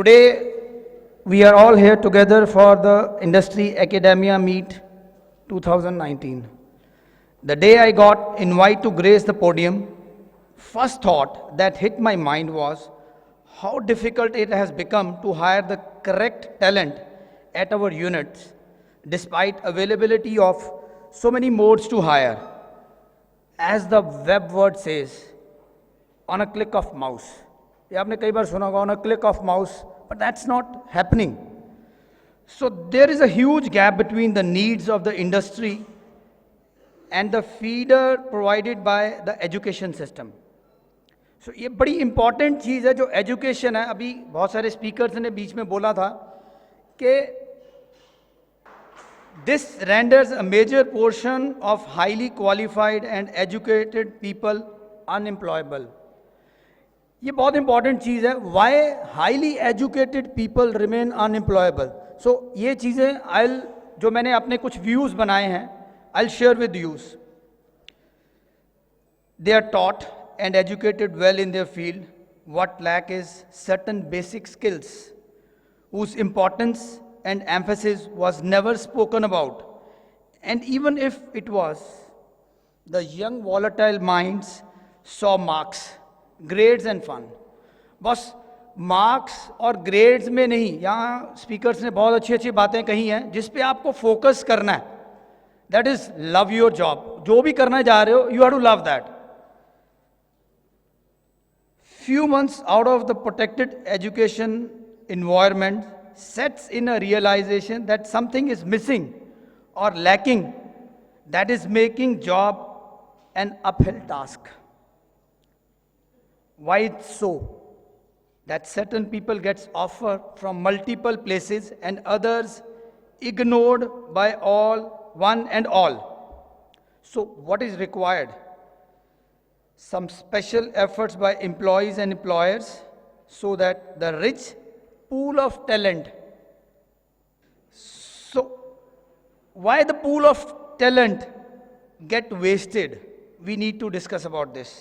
Today, we are all here together for the Industry Academia Meet 2019. The day I got invited to grace the podium, first thought that hit my mind was how difficult it has become to hire the correct talent at our units, despite availability of so many modes to hire. As the web word says, on a click of mouse. ये आपने कई बार सुना होगा on a click of mouse, but that's not happening. So there is a huge gap between the needs of the industry and the feeder provided by the education system. So ये बड़ी important चीज़ है जो education है. अभी बहुत सारे speakers ने बीच में बोला था कि this renders a major portion of highly qualified and educated people unemployable. ये बहुत इंपॉर्टेंट चीज़ है. Why highly educated people remain unemployable. So ये चीज़ें जो मैंने अपने कुछ व्यूज़ बनाए हैं, I share with you. They are taught and educated well in their field. What lack is certain basic skills whose importance and emphasis was never spoken about. And even if it was, the young volatile minds saw marks, grades and fun. बस marks और grades में नहीं, यहाँ speakers ने बहुत अच्छी अच्छी बातें कही हैं जिस पे आपको फोकस करना है. That is love your job. जो भी करना जा रहे हो, you have to love that. Few months out of the protected education environment sets in a realization that something is missing or lacking that is making job an uphill task. Why it's so? That certain people gets offer from multiple places and others ignored by one and all. So what is required? Some special efforts by employees and employers so that the rich pool of talent. So why the pool of talent get wasted? We need to discuss about this.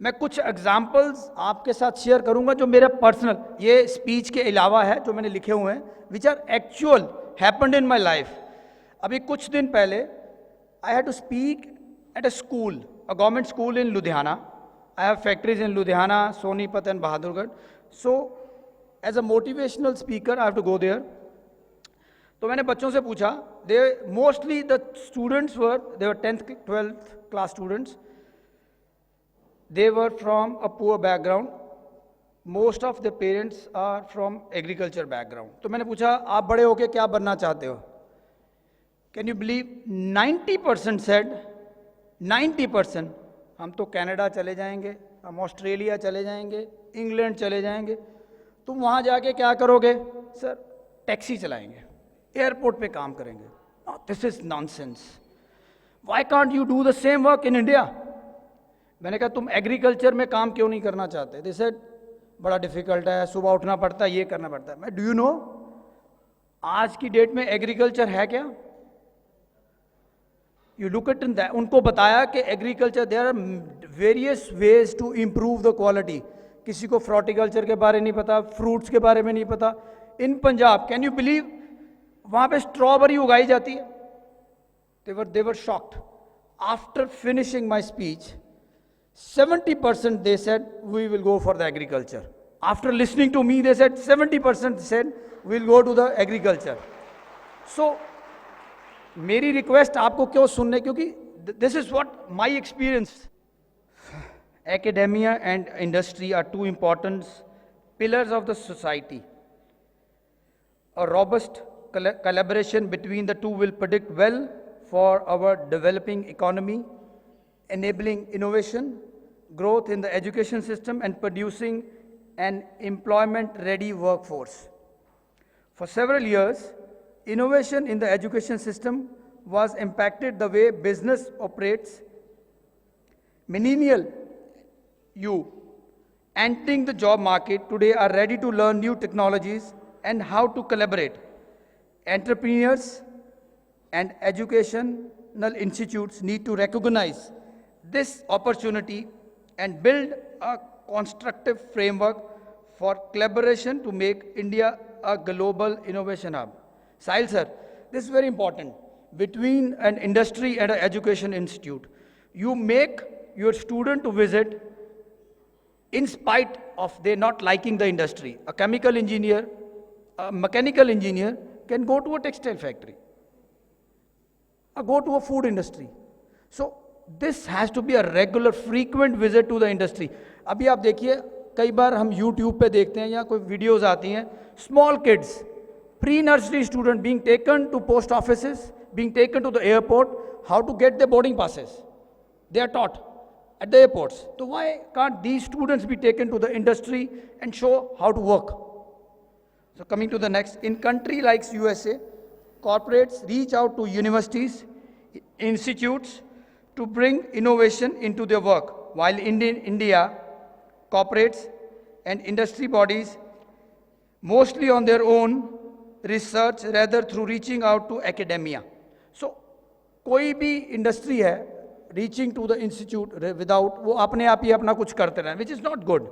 मैं कुछ examples आपके साथ share करूंगा जो मेरा personal, ये speech के अलावा है, जो मैंने लिखे हुए हैं, which are actual happened in my life. अभी कुछ दिन पहले I had to speak at a school, a government school in Ludhiana. I have factories in Ludhiana, Sonipat and Bahadurgarh. So as a motivational speaker I have to go there. तो मैंने बच्चों से पूछा, they mostly the students they were 10th 12th class students. They were from a poor background. Most of the parents are from agriculture background. तो मैंने पूछा, आप बड़े होके क्या बनना चाहते हो? Can you believe 90% said, 90% हम तो कनाडा चले जाएंगे, हम ऑस्ट्रेलिया चले जाएंगे, इंग्लैंड चले जाएंगे. तुम वहाँ जाके क्या करोगे? सर टैक्सी चलाएंगे, एयरपोर्ट पे काम करेंगे. This is nonsense. Why can't you do the same work in India? मैंने कहा तुम एग्रीकल्चर में काम क्यों नहीं करना चाहते? दे सेड बड़ा डिफिकल्ट है, सुबह उठना पड़ता है, ये करना पड़ता है. मैं डू यू नो आज की डेट में एग्रीकल्चर है क्या? You look at in that. उनको बताया कि agriculture there are various ways to improve the quality. किसी को फ्रूटिकल्चर के बारे नहीं पता, फ्रूट्स के बारे में नहीं पता. In Punjab, can you believe, वहाँ पे स्ट्रॉबेरी उगाई जाती है. They were shocked. After finishing my speech, 70% they said we will go for the agriculture. After listening to me, they said 70% said we'll go to the agriculture. So मेरी request आपको क्यों सुनने, क्योंकि this is what my experience. Academia and industry are two important pillars of the society. A robust collaboration between the two will predict well for our developing economy, enabling innovation, growth in the education system, and producing an employment-ready workforce. For several years, innovation in the education system was impacted the way business operates. Millennial youth entering the job market today are ready to learn new technologies and how to collaborate. Entrepreneurs and educational institutes need to recognize this opportunity and build a constructive framework for collaboration to make India a global innovation hub. Sahil sir, this is very important. Between an industry and an education institute, you make your student to visit in spite of they not liking the industry. A chemical engineer, a mechanical engineer can go to a textile factory, or go to a food industry. So this has to be a regular, frequent visit to the industry. अभी आप देखिए, कई बार हम YouTube पे देखते हैं या कोई वीडियोस आती हैं, small kids, pre-nursery student being taken to post offices, being taken to the airport, how to get their boarding passes. They are taught at the airports. So why can't these students be taken to the industry and show how to work? So coming to the next, in country like USA, corporates reach out to universities, institutes to bring innovation into their work, while in India, corporates and industry bodies mostly on their own research rather through reaching out to academia. So कोई भी industry है, reaching to the institute without, वो अपने आप ही अपना कुछ करते रहें, which is not good.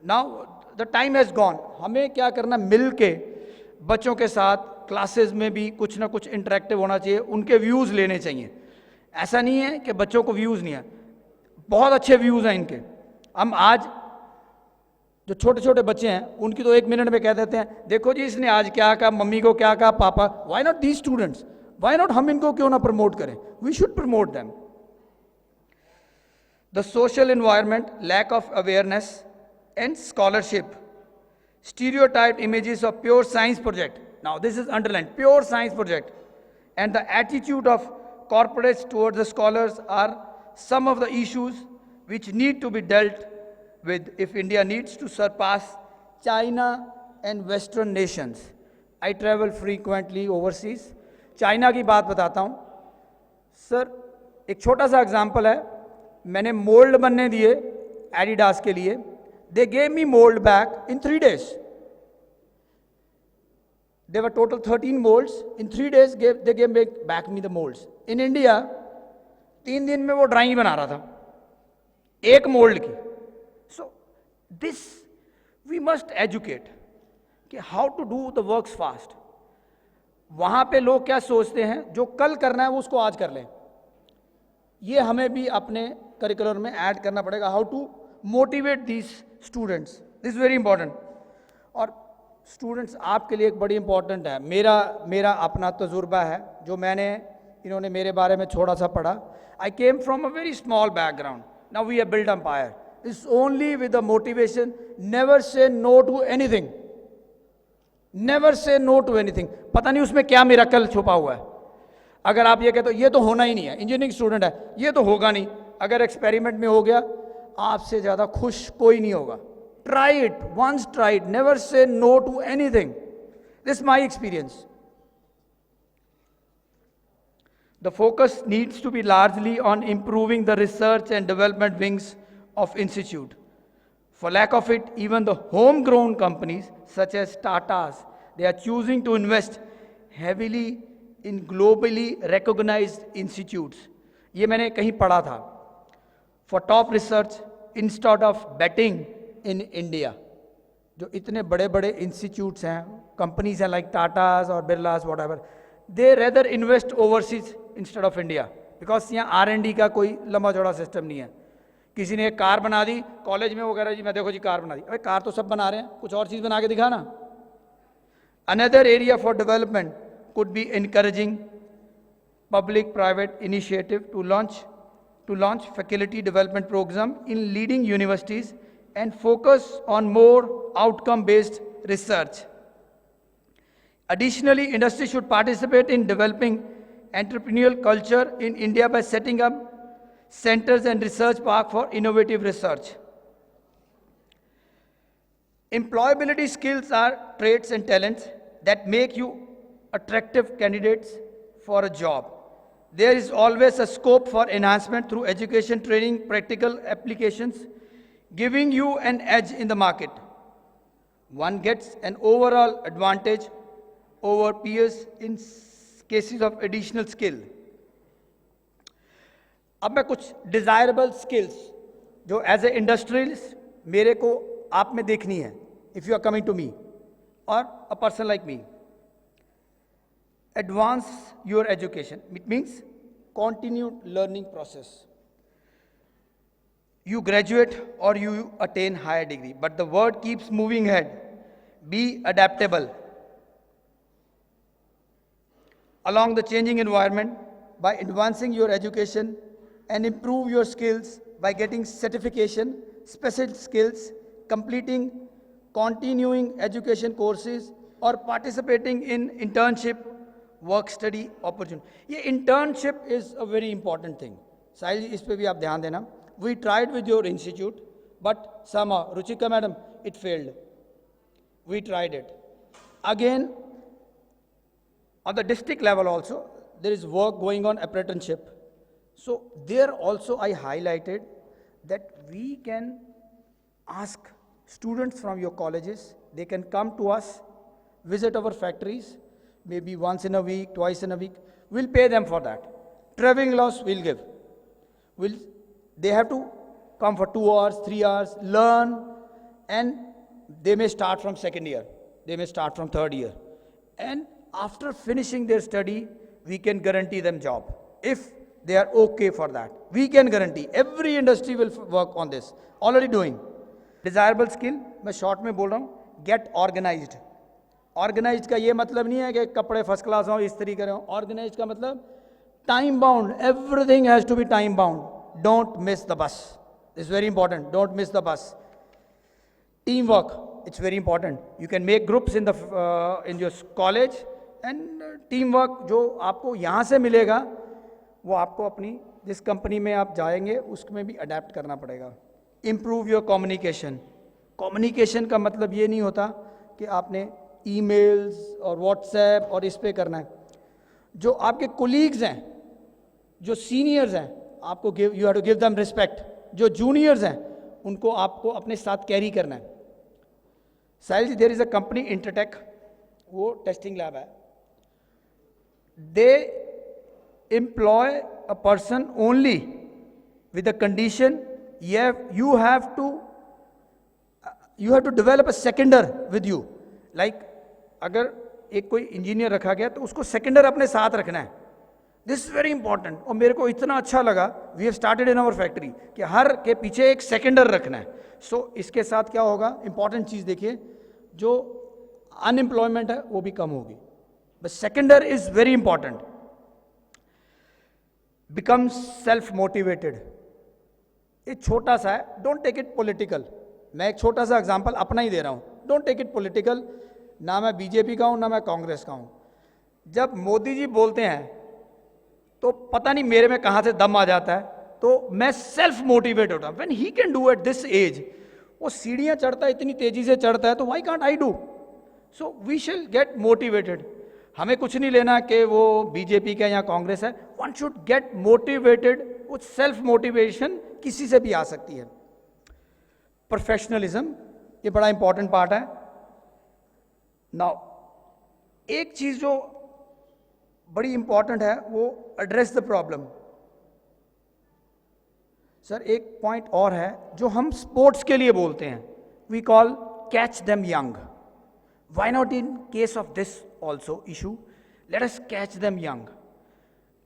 Now the time has gone. हमें क्या करना, मिल के बच्चों के साथ क्लासेस में भी कुछ ना कुछ इंटरेक्टिव होना चाहिए, उनके व्यूज़ लेने चाहिए. ऐसा नहीं है कि बच्चों को व्यूज़ नहीं है, बहुत अच्छे व्यूज़ हैं इनके. हम आज जो छोटे छोटे बच्चे हैं उनकी तो 1 मिनट में कह देते हैं, देखो जी इसने आज क्या कहा, मम्मी को क्या कहा, पापा. Why not these students, why not हम इनको क्यों ना प्रमोट करें? We should promote them. The social environment, lack of awareness and scholarship, stereotyped images of pure science project. Now this is underlined, pure science project, and the attitude of corporates towards the scholars are some of the issues which need to be dealt with if India needs to surpass China and Western nations. I travel frequently overseas. China की बात बताता हूँ sir, एक छोटा सा example है. मैंने mould बनने दिए एडिडास के लिए. They gave me mold back in 3 days. There were total 13 molds. In 3 days, they gave back me the molds. In India, 3 दिन में वो ड्राइंग बना रहा था एक मोल्ड की. So this we must educate कि how to do the works fast. वहाँ पे लोग क्या सोचते हैं, जो कल करना है वो उसको आज कर लें. ये हमें भी अपने करिकुलम में ऐड करना पड़ेगा. How to motivate these students, this is very important. और स्टूडेंट्स आपके लिए एक बड़ी इंपॉर्टेंट है. मेरा अपना तजुर्बा है जो मैंने, इन्होंने मेरे बारे में थोड़ा सा पढ़ा. I came from a very small background. Now we have build empire. It's only with the motivation. Never say no to anything, never say no to anything. पता नहीं उसमें क्या मिरेकल छुपा हुआ है. अगर आप ये कहते हो ये तो होना ही नहीं है, इंजीनियरिंग स्टूडेंट है, ये तो होगा नहीं, अगर एक्सपेरिमेंट में हो गया, आपसे ज़्यादा खुश कोई नहीं होगा. Try it once, try it, never say no to anything. This my experience. The focus needs to be largely on improving the research and development wings of institute. For lack of it, even the homegrown companies such as Tata's, they are choosing to invest heavily in globally recognized institutes. ये मैंने कहीं पढ़ा था. For top research instead of betting in India. जो इतने बड़े बड़े institutes हैं, companies हैं like Tata's और Birla's whatever, they rather invest overseas instead of India because यहाँ R&D का कोई लंबा चौड़ा सिस्टम नहीं है. किसी ने एक कार बना दी कॉलेज में, वो कह रहा है जी मैं देखो जी कार बना दी. अरे कार तो सब बना रहे हैं, कुछ और चीज़ बना के दिखाना. Another area for development could be encouraging public private initiative to launch faculty development program in leading universities and focus on more outcome based research. Additionally, industry should participate in developing entrepreneurial culture in India by setting up centers and research park for innovative research. Employability skills are traits and talents that make you attractive candidates for a job. There is always a scope for enhancement through education, training, practical applications, giving you an edge in the market. One gets an overall advantage over peers in cases of additional skill. अब मैं कुछ desirable skills जो as a industrialist मेरे को आप में देखनी है, if you are coming to me or a person like me, advance your education. It means continued learning process. You graduate or you attain higher degree, but the world keeps moving ahead. Be adaptable along the changing environment by advancing your education and improve your skills by getting certification, special skills, completing continuing education courses or participating in internship, work study opportunity. ये internship is a very important thing. साहिल जी, इस पे भी आप ध्यान देना. We tried with your institute, but somehow, Ruchika madam, it failed. We tried it. Again, on the district level also, there is work going on apprenticeship. So there also I highlighted that we can ask students from your colleges, they can come to us, visit our factories, maybe once in a week, twice in a week. We'll pay them for that. Traveling loss we'll give. They have to come for 2 hours, 3 hours, learn, and they may start from second year. They may start from third year. And after finishing their study, we can guarantee them job. If they are okay for that, we can guarantee. Every industry will work on this. Already doing. Desirable skill, मैं short में बोल रहा हूँ, get organized. Organized का ये मतलब नहीं है कि कपड़े first class हो, इस तरीके हो. Organized का मतलब time bound. Everything has to be time bound. Don't miss the bus. It's very important. Don't miss the bus. Teamwork, it's very important. You can make groups in your college, and teamwork जो आपको यहाँ से मिलेगा वो आपको अपनी जिस company में आप जाएंगे उसमें भी अडेप्ट करना पड़ेगा. Improve your communication. Communication का मतलब ये नहीं होता कि आपने emails और WhatsApp और इस पे करना है. जो आपके colleagues हैं, जो seniors हैं, आपको you have to give them respect. जो juniors हैं उनको आपको अपने साथ कैरी करना है. Sahil ji, there is a company Intertek, वो टेस्टिंग लैब है. They employ a person only with a condition you have to develop a seconder with you. Like अगर एक कोई इंजीनियर रखा गया तो उसको सेकेंडर अपने साथ रखना है. This is very important. और मेरे को इतना अच्छा लगा, we have started in our factory, कि हर के पीछे एक सेकेंडर रखना है. सो इसके साथ क्या होगा, इंपॉर्टेंट चीज़ देखिए, जो अनएम्प्लॉयमेंट है वो भी कम होगी. But सेकेंडर is very important. Become self motivated. ये छोटा सा है, डोंट टेक इट पॉलिटिकल. मैं एक छोटा सा एग्जांपल अपना ही दे रहा हूँ. Don't take it political. ना मैं बीजेपी का हूँ ना मैं कांग्रेस का हूँ. जब मोदी जी बोलते हैं तो पता नहीं मेरे में कहाँ से दम आ जाता है, तो मैं सेल्फ मोटिवेट होता हूँ. When he can do at this age, वो सीढ़ियाँ चढ़ता है, इतनी तेजी से चढ़ता है, तो why can't I do. So we shall get motivated. हमें कुछ नहीं लेना कि वो बीजेपी का या कांग्रेस है. One should get motivated. वो सेल्फ मोटिवेशन किसी से भी आ सकती है. प्रोफेशनलिज्म, ये बड़ा इंपॉर्टेंट पार्ट है. नाउ एक चीज जो बड़ी इंपॉर्टेंट है वो एड्रेस द प्रॉब्लम. सर एक पॉइंट और है जो हम स्पोर्ट्स के लिए बोलते हैं, we call catch them young. Why not in case of this also issue, let us catch them young.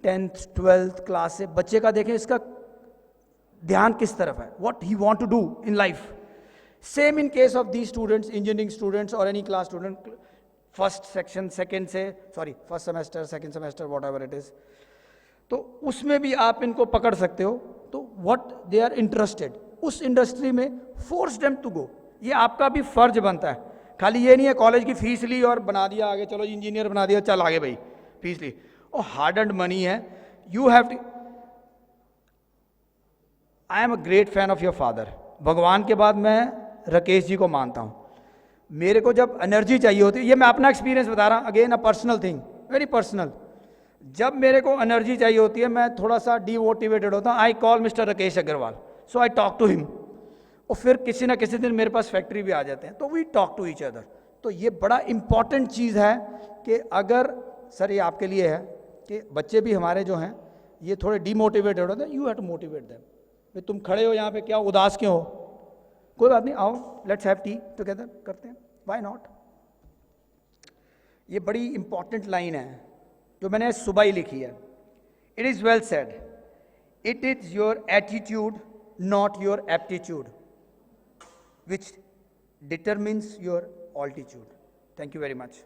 10th 12th class से बच्चे का देखें इसका ध्यान किस तरफ है, what he want to do in life. Same in case of the students, engineering students और any class student, first section second से first semester second semester what ever it is, तो उसमें भी आप इनको पकड़ सकते हो. तो व्हाट दे आर इंटरेस्टेड, उस इंडस्ट्री में फोर्स देम टू गो. ये आपका भी फर्ज बनता है. खाली ये नहीं है कॉलेज की फीस ली और बना दिया आगे, चलो इंजीनियर बना दिया, चल आगे भाई, फीस ली. और हार्ड अर्न्ड मनी है. You have to. I am a great fan of your father. भगवान के बाद मैं राकेश जी को मानता हूँ. मेरे को जब एनर्जी चाहिए होती है, ये मैं अपना एक्सपीरियंस बता रहा हूँ, again a personal thing, very personal. जब मेरे को एनर्जी चाहिए होती है, मैं थोड़ा सा डीमोटिवेटेड होता हूँ, I call mister Rakesh Agarwal. So I talk to him. और फिर किसी ना किसी दिन मेरे पास फैक्ट्री भी आ जाते हैं, तो we talk to each other. तो ये बड़ा इंपॉर्टेंट चीज़ है कि अगर सर ये आपके लिए है कि बच्चे भी हमारे जो हैं ये थोड़े डीमोटिवेटेड होते हैं, you have to motivate them. तुम खड़े हो यहाँ पे, क्या उदास क्यों हो, कोई बात नहीं, आओ लेट्स हैव टी टुगेदर, करते हैं, व्हाई नॉट। ये बड़ी इंपॉर्टेंट लाइन है जो मैंने सुबह ही लिखी है। It is well said, it is your attitude not your aptitude which determines your altitude. Thank you very much.